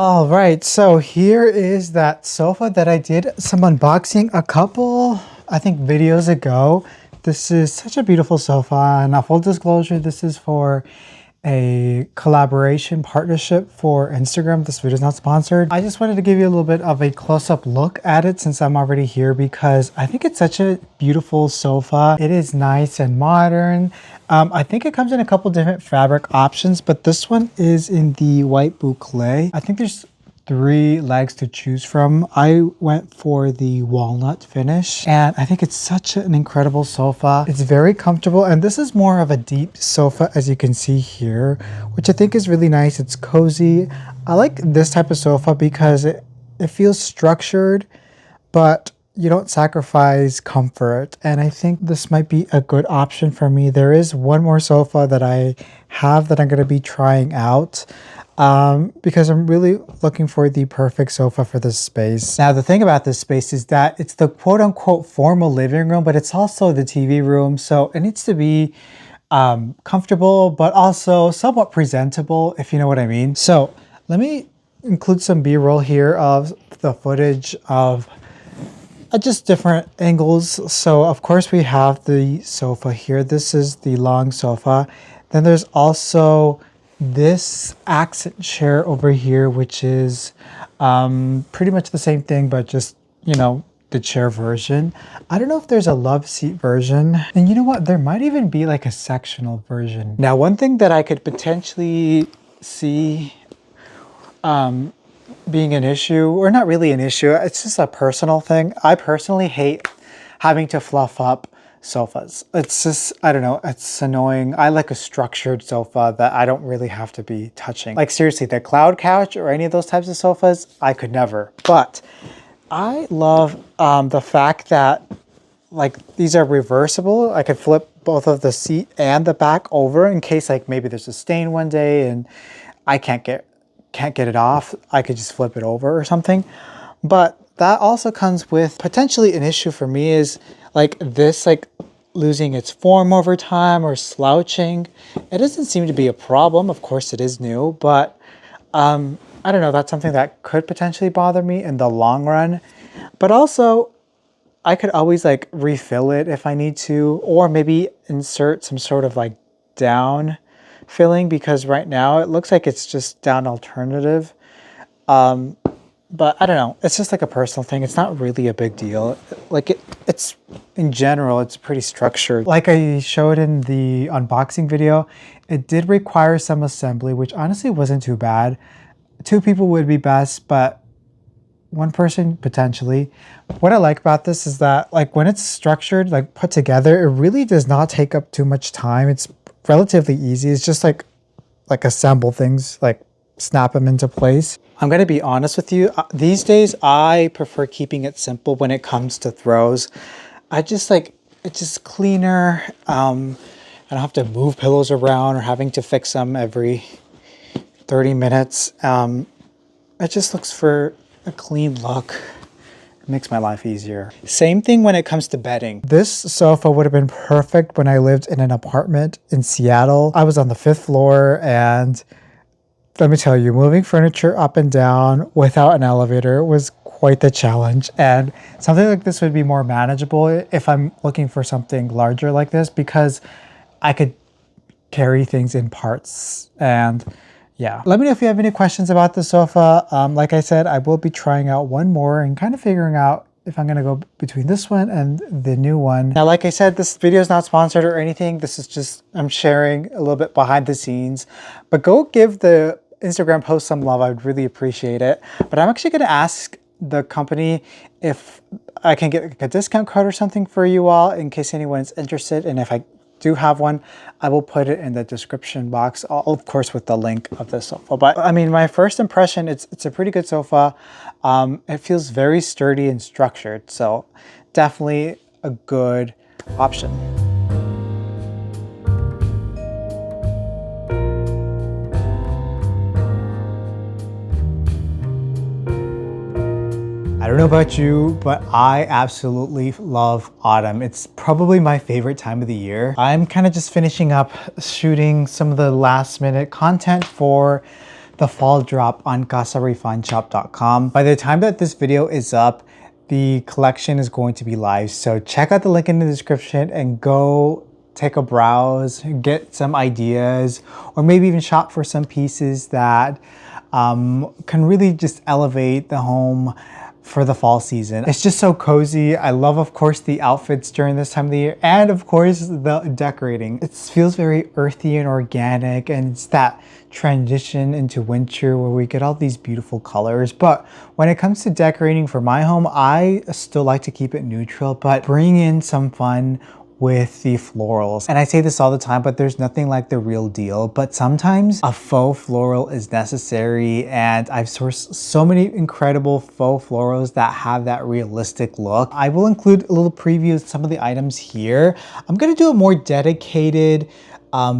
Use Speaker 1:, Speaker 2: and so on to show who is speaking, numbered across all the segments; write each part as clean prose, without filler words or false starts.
Speaker 1: All right, so here is that sofa that I did some unboxing a couple, I think, videos ago. This is such a beautiful sofa, and full disclosure, this is for a collaboration partnership for Instagram. This video is not sponsored. I just wanted to give you a little bit of a close-up look at it since I'm already here, because I think it's such a beautiful sofa. It is nice and modern. I think it comes in a couple different fabric options, but this one is in the white boucle. I think there's 3 legs to choose from. I went for the walnut finish, and I think it's such an incredible sofa. It's very comfortable, and this is more of a deep sofa, as you can see here, which I think is really nice. It's cozy. I like this type of sofa because it feels structured, but you don't sacrifice comfort, and I think this might be a good option for me. There is one more sofa that I have that I'm going to be trying out because I'm really looking for the perfect sofa for this space. Now, the thing about this space is that it's the quote-unquote formal living room, but it's also the TV room, so it needs to be comfortable, but also somewhat presentable, if you know what I mean. So let me include some B-roll here of the footage of just different angles. So of course we have the sofa here. This is the long sofa. Then there's also this accent chair over here, which is pretty much the same thing, but just, you know, the chair version. I don't know if there's a love seat version. And you know what? There might even be like a sectional version. Now, one thing that I could potentially see being an issue, or not really an issue, it's just a personal thing. I personally hate having to fluff up sofas. It's just, I don't know, it's annoying. I like a structured sofa that I don't really have to be touching. Like seriously, the cloud couch or any of those types of sofas, I could never. But I love the fact that like these are reversible. I could flip both of the seat and the back over in case like maybe there's a stain one day and I can't get it off. I could just flip it over or something. But that also comes with potentially an issue for me, is like this, like losing its form over time or slouching. It doesn't seem to be a problem. Of course it is new, but I don't know, that's something that could potentially bother me in the long run. But also I could always like refill it if I need to, or maybe insert some sort of like down filling, because right now it looks like it's just down alternative. But I don't know, it's just like a personal thing. It's not really a big deal. Like it's in general, it's pretty structured. Like I showed in the unboxing video, it did require some assembly, which honestly wasn't too bad. 2 people would be best, but 1 person potentially. What I like about this is that like when it's structured, like put together, it really does not take up too much time. It's relatively easy. It's just like assemble things, like snap them into place. I'm going to be honest with you. These days, I prefer keeping it simple when it comes to throws. I just like, it's just cleaner. I don't have to move pillows around or having to fix them every 30 minutes. It just looks for a clean look. It makes my life easier. Same thing when it comes to bedding. This sofa would have been perfect when I lived in an apartment in Seattle. I was on the 5th floor, and let me tell you, moving furniture up and down without an elevator was quite the challenge. And something like this would be more manageable if I'm looking for something larger like this, because I could carry things in parts. And yeah, let me know if you have any questions about the sofa. Like I said, I will be trying out one more and kind of figuring out if I'm gonna go between this one and the new one. Now, like I said, this video is not sponsored or anything. This is just, I'm sharing a little bit behind the scenes, but go give the Instagram post some love. I would really appreciate it. But I'm actually gonna ask the company if I can get like a discount code or something for you all in case anyone's interested. And if I do have one, I will put it in the description box, of course, with the link of the sofa. But I mean, my first impression, it's a pretty good sofa. It feels very sturdy and structured, so definitely a good option. I don't know about you, but I absolutely love autumn. It's probably my favorite time of the year. I'm kind of just finishing up shooting some of the last minute content for the fall drop on casarefinedshop.com. By the time that this video is up, the collection is going to be live. So check out the link in the description and go take a browse, get some ideas, or maybe even shop for some pieces that can really just elevate the home for the fall season. It's just so cozy. I love, of course, the outfits during this time of the year, and of course the decorating. It feels very earthy and organic, and it's that transition into winter where we get all these beautiful colors. But when it comes to decorating for my home, I still like to keep it neutral, but bring in some fun with the florals. And I say this all the time, but there's nothing like the real deal. But sometimes a faux floral is necessary, and I've sourced so many incredible faux florals that have that realistic look. I will include a little preview of some of the items here. I'm gonna do a more dedicated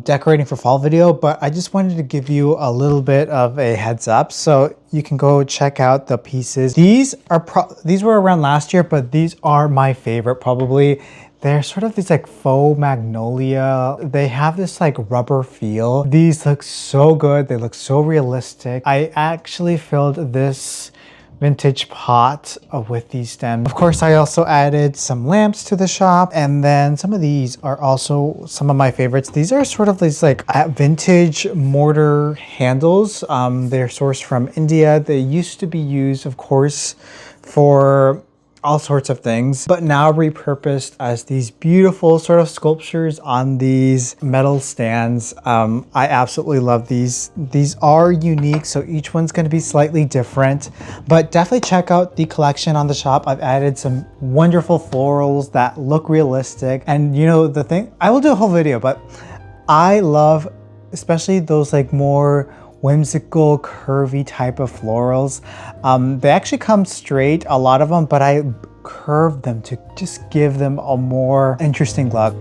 Speaker 1: decorating for fall video, but I just wanted to give you a little bit of a heads up so you can go check out the pieces. These were around last year, but these are my favorite probably. They're sort of these like faux magnolia. They have this like rubber feel. These look so good. They look so realistic. I actually filled this vintage pot with these stems. Of course, I also added some lamps to the shop. And then some of these are also some of my favorites. These are sort of these like vintage mortar handles. They're sourced from India. They used to be used, of course, for all sorts of things, but now repurposed as these beautiful sort of sculptures on these metal stands. I absolutely love these. These are unique, so each one's going to be slightly different, but definitely check out the collection on the shop. I've added some wonderful florals that look realistic. And you know, the thing, I will do a whole video, but I love especially those like more whimsical, curvy type of florals. They actually come straight, a lot of them, but I curve them to just give them a more interesting look.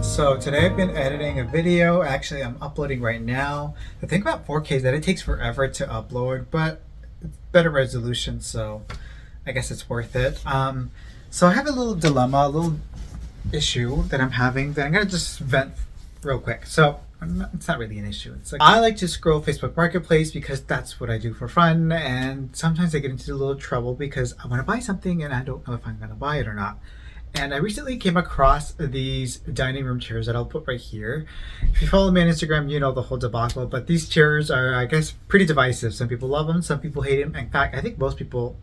Speaker 1: So today I've been editing a video. Actually, I'm uploading right now. The thing about 4K is that it takes forever to upload, but it's better resolution, so I guess it's worth it. So I have a little dilemma, a little issue that I'm having that I'm gonna just vent real quick. So it's not really an issue. It's like I like to scroll Facebook Marketplace because that's what I do for fun, and sometimes I get into a little trouble because I want to buy something and I don't know if I'm gonna buy it or not. And I recently came across these dining room chairs that I'll put right here. If you follow me on Instagram, you know the whole debacle, but these chairs are, I guess, pretty divisive. Some people love them, some people hate them. In fact, I think most people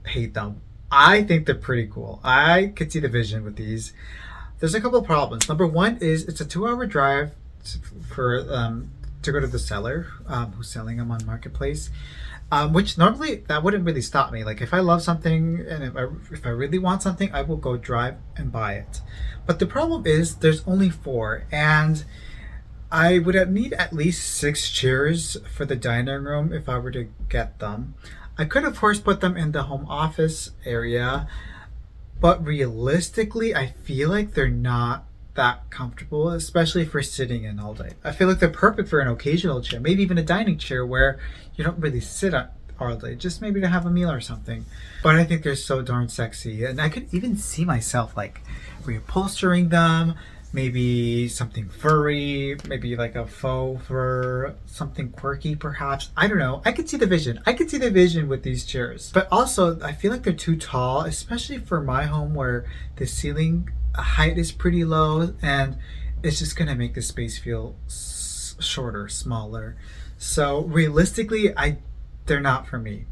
Speaker 1: hate them. I think they're pretty cool. I could see the vision with these. There's a couple of problems. Number one is it's a 2-hour drive for to go to the seller who's selling them on Marketplace. Which normally that wouldn't really stop me. Like if I love something and if I really want something, I will go drive and buy it. But the problem is there's only 4, and I would need at least 6 chairs for the dining room if I were to get them. I could of course put them in the home office area, but realistically I feel like they're not that comfortable, especially for sitting in all day. I feel like they're perfect for an occasional chair, maybe even a dining chair where you don't really sit on all day, just maybe to have a meal or something. But I think they're so darn sexy, and I could even see myself like reupholstering them, maybe something furry, maybe like a faux fur, something quirky perhaps. I don't know. I could see the vision. I could see the vision with these chairs. But also I feel like they're too tall, especially for my home where the ceiling height is pretty low, and it's just gonna make the space feel shorter, smaller. So realistically, they're not for me.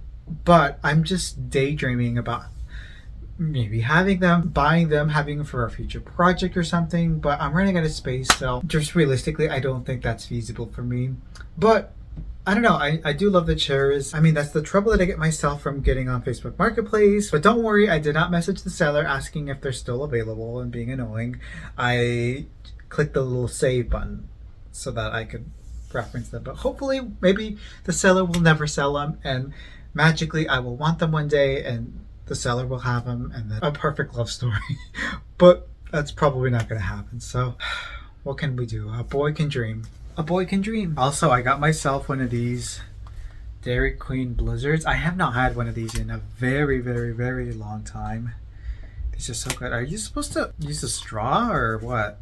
Speaker 1: But I'm just daydreaming about maybe having them, buying them, having them for a future project or something. But I'm running out of space, so just realistically, I don't think that's feasible for me. But I don't know, I do love the chairs. I mean, that's the trouble that I get myself from getting on Facebook Marketplace. But don't worry, I did not message the seller asking if they're still available and being annoying. I clicked the little save button so that I could reference them. But hopefully, maybe the seller will never sell them, and magically I will want them one day and the seller will have them, and then a perfect love story. But that's probably not going to happen. So what can we do? A boy can dream. A boy can dream. Also, I got myself one of these Dairy Queen Blizzards. I have not had one of these in a very, very, very long time. These are so good. Are you supposed to use a straw or what?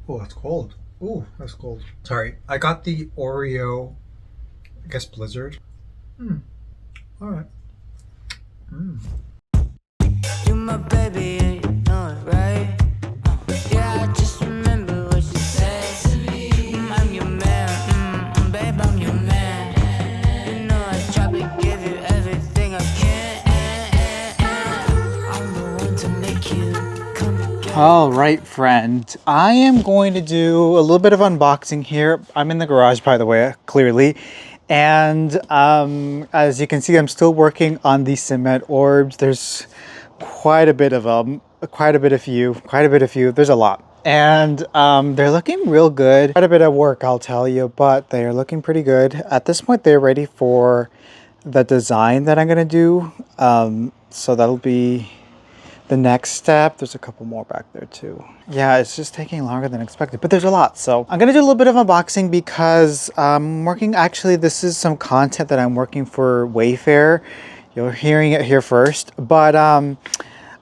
Speaker 1: Oh, that's cold. Oh, that's cold. Sorry. I got the Oreo, I guess, Blizzard. All right.
Speaker 2: You my baby, and you know it, right? Yeah, I just remember what you said to me. I'm your man, babe, I'm your man. You know I try to give you everything I can. I'm the one to make you come again.
Speaker 1: All right, friend. I am going to do a little bit of unboxing here. I'm in the garage, by the way, clearly. And as you can see, I'm still working on the cement orbs. There's quite a bit of them, quite a bit of few. There's a lot. And they're looking real good. Quite a bit of work, I'll tell you, but they're looking pretty good. At this point, they're ready for the design that I'm gonna do. So that'll be the next step. There's a couple more back there too. Yeah, it's just taking longer than expected, but there's a lot. So I'm gonna do a little bit of unboxing because I'm working, actually this is some content that I'm working for Wayfair. You're hearing it here first, but I'm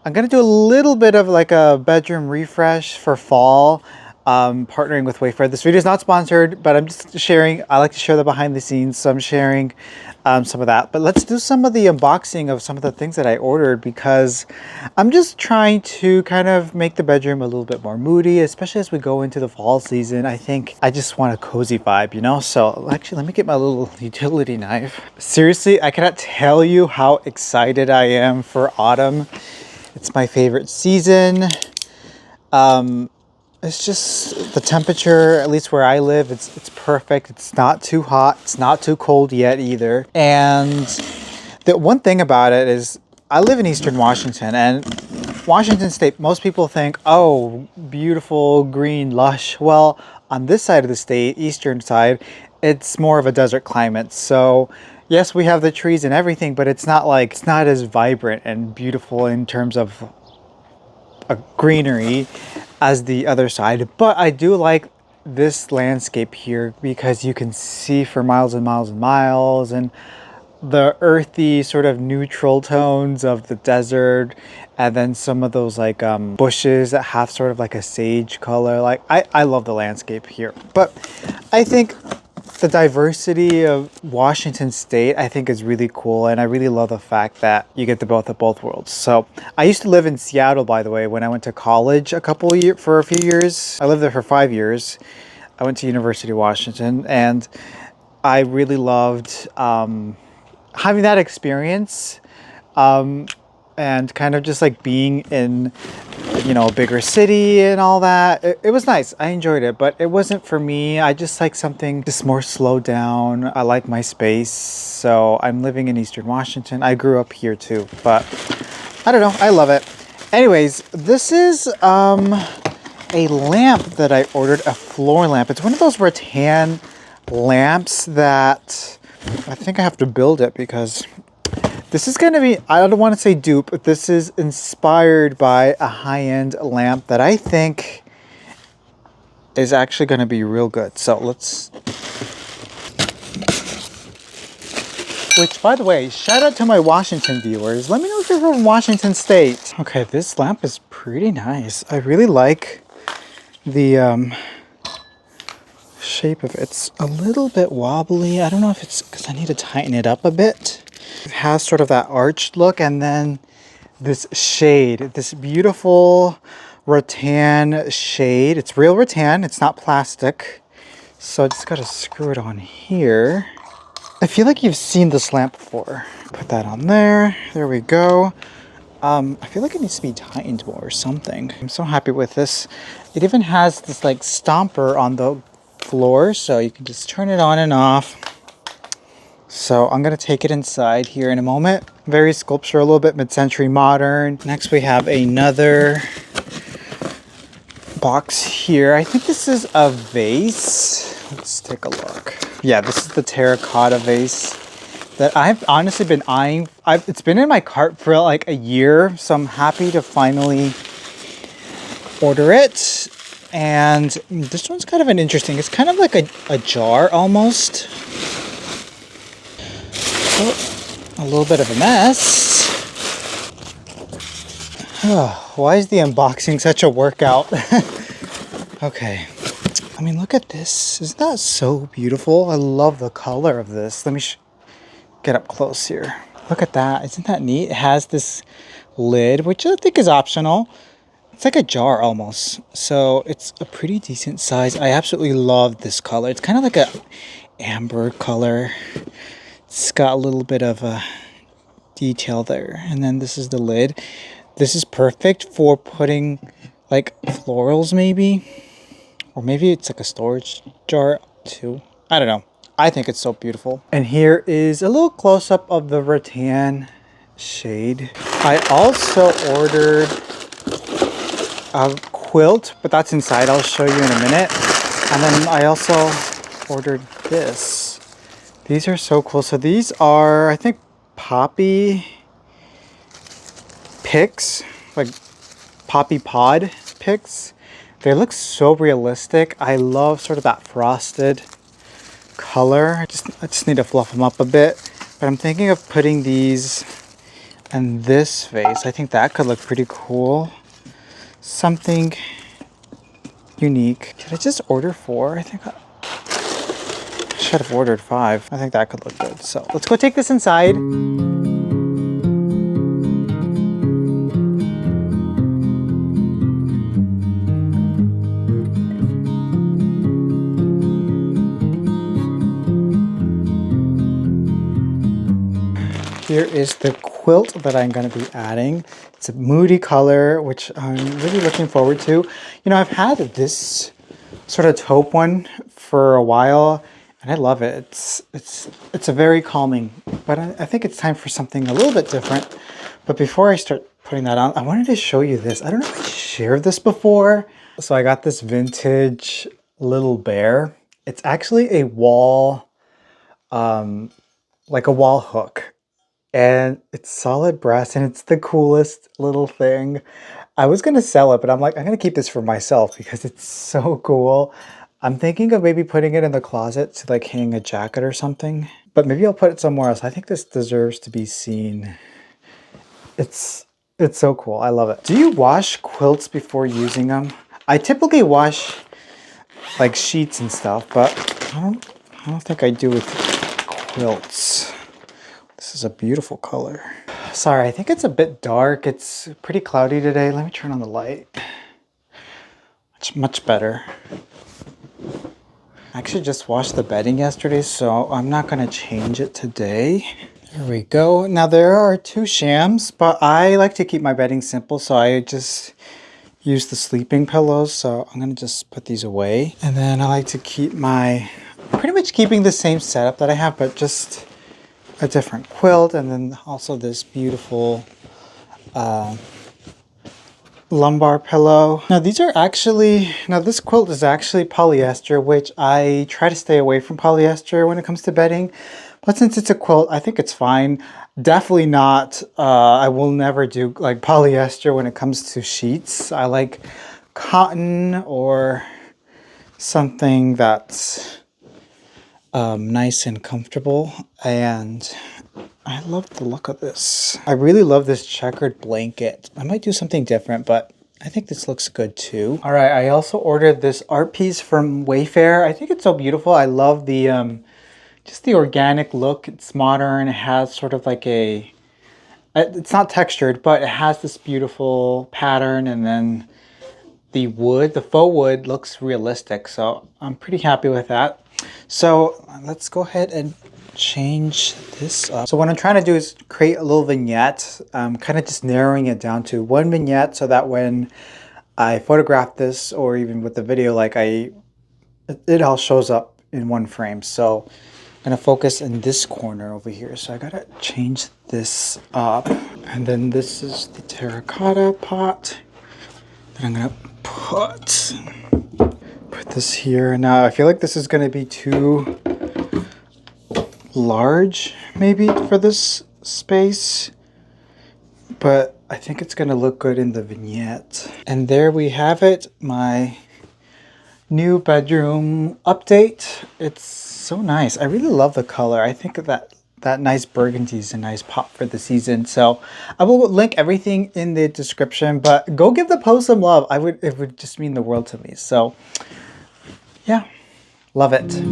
Speaker 1: gonna do a little bit of like a bedroom refresh for fall, partnering with Wayfair. This video is not sponsored, but I'm just sharing. I like to share the behind the scenes, so I'm sharing some of that. But let's do some of the unboxing of some of the things that I ordered, because I'm just trying to kind of make the bedroom a little bit more moody, especially as we go into the fall season. I think I just want a cozy vibe, you know? So actually, let me get my little utility knife. Seriously, I cannot tell you how excited I am for autumn. It's my favorite season. It's just the temperature, at least where I live, it's perfect. It's not too hot. It's not too cold yet either. And the one thing about it is I live in Eastern Washington, and Washington State, most people think, oh, beautiful, green, lush. Well, on this side of the state, eastern side, it's more of a desert climate. So yes, we have the trees and everything, but it's not as vibrant and beautiful in terms of greenery as the other side. But I do like this landscape here because you can see for miles and miles and miles, and the earthy sort of neutral tones of the desert, and then some of those like bushes that have sort of like a sage color. Like I love the landscape here. But I think the diversity of Washington State, I think, is really cool, and I really love the fact that you get the best of both worlds. So I used to live in Seattle, by the way, when I went to college for a few years. I lived there for 5 years. I went to University of Washington, and I really loved having that experience, and kind of just like being in, you know, a bigger city and all that. It was nice. I enjoyed it, but it wasn't for me. I just like something just more slowed down. I like my space. So I'm living in Eastern Washington. I grew up here too, but I don't know. I love it. Anyways, this is a lamp that I ordered, a floor lamp. It's one of those rattan lamps that I think I have to build it, because this is going to be, I don't want to say dupe, but this is inspired by a high-end lamp that I think is actually going to be real good. So let's, which, by the way, shout out to my Washington viewers. Let me know if you're from Washington State. Okay, this lamp is pretty nice. I really like the shape of it. It's a little bit wobbly. I don't know if it's because I need to tighten it up a bit. It has sort of that arched look, and then this shade, this beautiful rattan shade. It's real rattan, it's not plastic. So I just gotta screw it on here. I feel like you've seen this lamp before. Put that on there. There we go. I feel like it needs to be tightened more or something. I'm so happy with this. It even has this like stomper on the floor, so you can just turn it on and off. So I'm gonna take it inside here in a moment. Very sculptural, a little bit mid-century modern. Next we have another box here. I think this is a vase. Let's take a look. Yeah, this is the terracotta vase that I've honestly been eyeing. It's been in my cart for like a year, so I'm happy to finally order it. And this one's kind of an interesting, it's kind of like a jar almost. Oh, a little bit of a mess. Oh, why is the unboxing such a workout? Okay. I mean, look at this. Isn't that so beautiful? I love the color of this. Let me get up close here. Look at that. Isn't that neat? It has this lid, which I think is optional. It's like a jar almost. So it's a pretty decent size. I absolutely love this color. It's kind of like a amber color. It's got a little bit of a detail there. And then this is the lid. This is perfect for putting like florals maybe. Or maybe it's like a storage jar too. I don't know. I think it's so beautiful. And here is a little close-up of the rattan shade. I also ordered a quilt, but that's inside. I'll show you in a minute. And then I also ordered this. These are so cool. So these are, I think, poppy picks, like poppy pod picks. They look so realistic. I love sort of that frosted color. I just need to fluff them up a bit. But I'm thinking of putting these in this vase. I think that could look pretty cool. Something unique. Did I just order 4? I think I should have ordered 5. I think that could look good. So let's go take this inside. Here is the quilt that I'm going to be adding. It's a moody color, which I'm really looking forward to. You know, I've had this sort of taupe one for a while, and I love it. It's a very calming, but I think it's time for something a little bit different. But before I start putting that on, I wanted to show you this. I don't know if I shared this before. So I got this vintage little bear. It's actually a wall, like a wall hook. And it's solid brass and it's the coolest little thing. I was going to sell it, but I'm like, I'm going to keep this for myself because it's so cool. I'm thinking of maybe putting it in the closet to like hang a jacket or something, but maybe I'll put it somewhere else. I think this deserves to be seen. It's so cool. I love it. Do you wash quilts before using them? I typically wash like sheets and stuff, but I don't think I do with quilts. This is a beautiful color. Sorry, I think it's a bit dark. It's pretty cloudy today. Let me turn on the light. It's much better. I actually just washed the bedding yesterday, so I'm not gonna change it today. There we go. Now there are 2 shams, but I like to keep my bedding simple, so I just use the sleeping pillows. So I'm gonna just put these away. And then I like to keep pretty much keeping the same setup that I have, but just a different quilt, and then also this beautiful lumbar pillow. Now this quilt is actually polyester, which I try to stay away from polyester when it comes to bedding. But since it's a quilt, I think it's fine. Definitely not, I will never do like polyester when it comes to sheets. I like cotton or something that's nice and comfortable, and I love the look of this. I really love this checkered blanket. I might do something different, but I think this looks good too. All right, I also ordered this art piece from Wayfair. I think it's so beautiful. I love the just the organic look. It's modern. It has sort of like it's not textured, but it has this beautiful pattern, and then the faux wood looks realistic. So I'm pretty happy with that. So let's go ahead and change this up. So what I'm trying to do is create a little vignette. I'm kind of just narrowing it down to 1 vignette so that when I photograph this, or even with the video, like it all shows up in one frame. So I'm gonna focus in this corner over here. So I gotta change this up. And then this is the terracotta pot that I'm gonna put this here. Now I feel like this is going to be too large maybe for this space, but I think it's going to look good in the vignette. And there we have it, my new bedroom update. It's so nice. I really love the color. I think that nice burgundy is a nice pop for the season. So I will link everything in the description, but go give the post some love. It would just mean the world to me. So yeah, love it.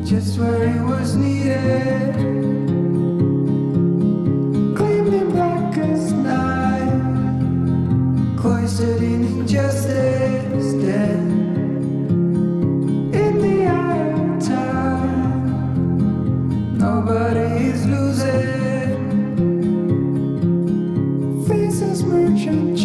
Speaker 2: Just where it was needed, gleaming black as night, cloistered in injustice, dead in the eye of time. Nobody is losing, faces merchant